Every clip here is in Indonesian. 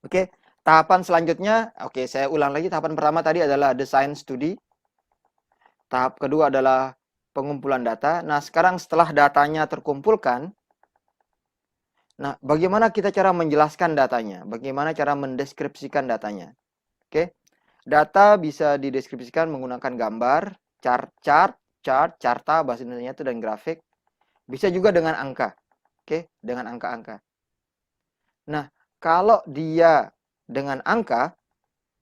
Oke, tahapan selanjutnya, oke, saya ulang lagi. Tahapan pertama tadi adalah design studi. Tahap kedua adalah pengumpulan data. Nah, sekarang setelah datanya terkumpulkan, nah, bagaimana kita cara menjelaskan datanya? Bagaimana cara mendeskripsikan datanya? Oke, data bisa dideskripsikan menggunakan gambar, carta bahasa Indonesia itu dan grafik. Bisa juga dengan angka. Oke, dengan angka-angka. Nah, kalau dia dengan angka,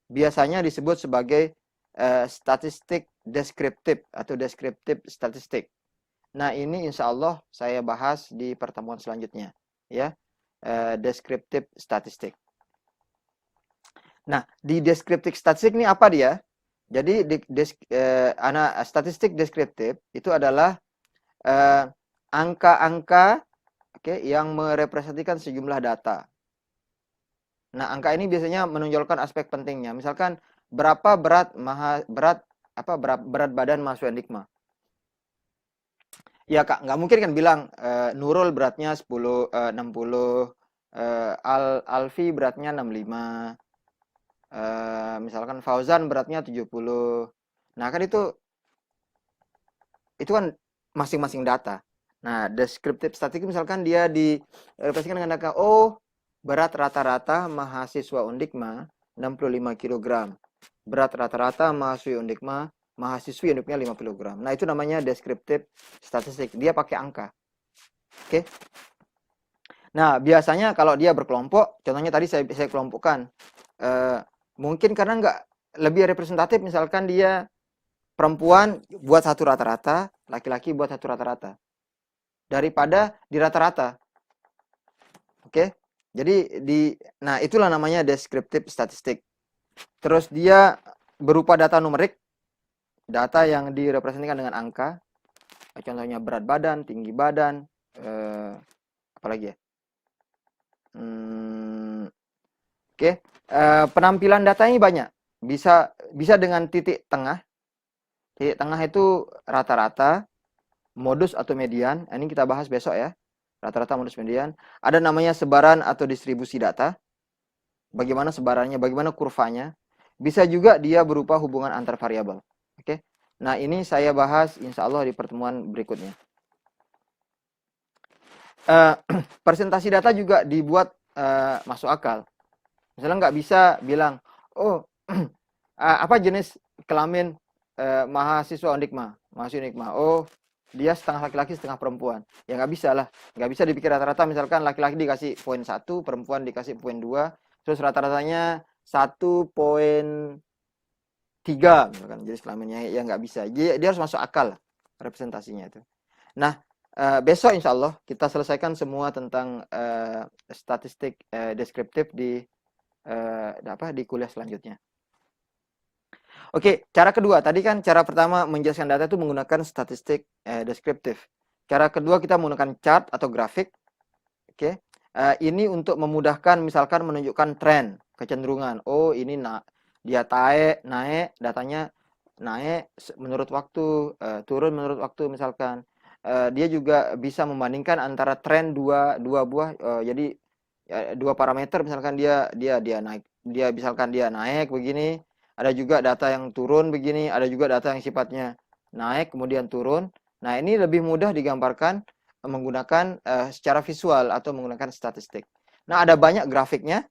biasanya disebut sebagai statistik deskriptif atau deskriptif statistik. Nah, ini insya Allah saya bahas di pertemuan selanjutnya, ya, deskriptif statistik. Nah, di deskriptif statistik ini apa dia? Jadi, statistik deskriptif itu adalah angka-angka, oke, yang merepresentasikan sejumlah data. Nah, angka ini biasanya menonjolkan aspek pentingnya. Misalkan berapa berat badan mahasiswa Dikma. Ya Kak, nggak mungkin kan bilang Nurul beratnya 60, Alfi beratnya 65, misalkan Fauzan beratnya 70. Nah, kan itu kan masing-masing data. Nah, deskriptif statistik misalkan dia direpresentasikan dengan data, oh, berat rata-rata mahasiswa Undikma 65 kg. Berat rata-rata mahasiswa mahasiswi Undikma 5 kg. Nah, itu namanya deskriptif statistik. Dia pakai angka. Oke. Nah, biasanya kalau dia berkelompok, contohnya tadi saya kelompokkan. Mungkin karena nggak lebih representatif, misalkan dia perempuan buat satu rata-rata, laki-laki buat satu rata-rata. Daripada di rata-rata. Oke. Jadi nah itulah namanya deskriptif statistik. Terus dia berupa data numerik, data yang direpresentasikan dengan angka. Contohnya berat badan, tinggi badan, apalagi ya? Oke. Penampilan data ini banyak. Bisa dengan titik tengah. Titik tengah itu rata-rata, modus atau median. Ini kita bahas besok ya. Rata-rata, modus, median. Ada namanya sebaran atau distribusi data. Bagaimana sebarannya, bagaimana kurvanya. Bisa juga dia berupa hubungan antar variabel. Oke. Nah, ini saya bahas insya Allah di pertemuan berikutnya. Presentasi data juga dibuat masuk akal. Misalnya nggak bisa bilang, oh, apa jenis kelamin mahasiswa Undikma? Mahasiswa Undikma. Oh, dia setengah laki-laki, setengah perempuan. Ya nggak bisa lah. Nggak bisa dipikir rata-rata. Misalkan laki-laki dikasih poin 1, perempuan dikasih poin 2, terus rata-ratanya 1,3 misalkan jenis kelaminnya, ya nggak bisa. Dia harus masuk akal representasinya itu. Nah, besok insya Allah kita selesaikan semua tentang statistik deskriptif di kuliah selanjutnya. Oke, cara kedua. Tadi kan cara pertama menjelaskan data itu menggunakan statistik deskriptif. Cara kedua kita menggunakan chart atau grafik. Oke. Ini untuk memudahkan misalkan menunjukkan tren, kecenderungan. Oh, ini dia naik, datanya naik menurut waktu, turun menurut waktu misalkan. Dia juga bisa membandingkan antara tren dua buah, jadi dua parameter, misalkan dia naik, misalkan dia naik begini, ada juga data yang turun begini, ada juga data yang sifatnya naik kemudian turun. Nah, ini lebih mudah digambarkan menggunakan secara visual atau menggunakan statistik. Nah, ada banyak grafiknya.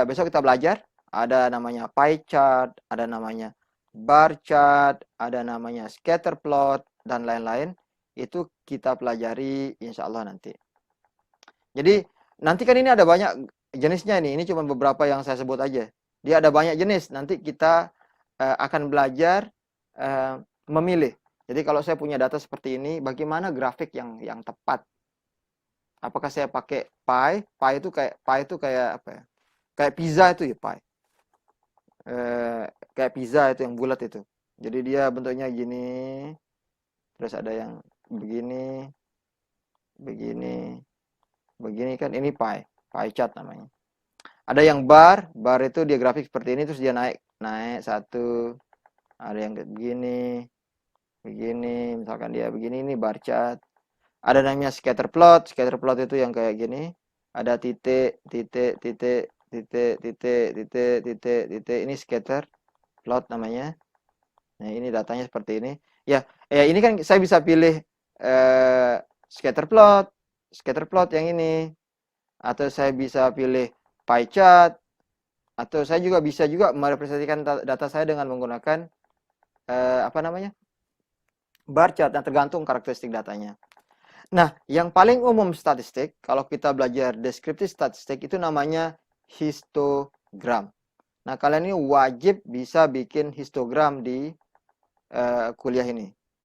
Besok kita belajar. Ada namanya pie chart, ada namanya bar chart, ada namanya scatter plot, dan lain-lain. Itu kita pelajari insya Allah nanti. Jadi, nanti kan ini ada banyak jenisnya nih. Ini cuma beberapa yang saya sebut aja. Dia ada banyak jenis. Nanti kita akan belajar memilih. Jadi kalau saya punya data seperti ini, bagaimana grafik yang tepat? Apakah saya pakai pie? Pie itu kayak apa ya? Kayak pizza itu ya pie. Kayak pizza itu yang bulat itu. Jadi dia bentuknya gini, terus ada yang begini, begini, begini kan, ini pie chart namanya. Ada yang bar itu dia grafik seperti ini, terus dia naik satu, ada yang begini, misalkan dia begini, ini bar chart. Ada namanya scatter plot itu yang kayak gini, ada titik, ini scatter plot namanya. Nah, ini datanya seperti ini. Ya, ini kan saya bisa pilih scatter plot yang ini, atau saya bisa pilih pie chart, atau saya juga bisa merepresentasikan data saya dengan menggunakan apa namanya, bar chart, yang tergantung karakteristik datanya. Nah, yang paling umum statistik, kalau kita belajar deskriptif statistik, itu namanya histogram. Nah, kalian ini wajib bisa bikin histogram di kuliah ini.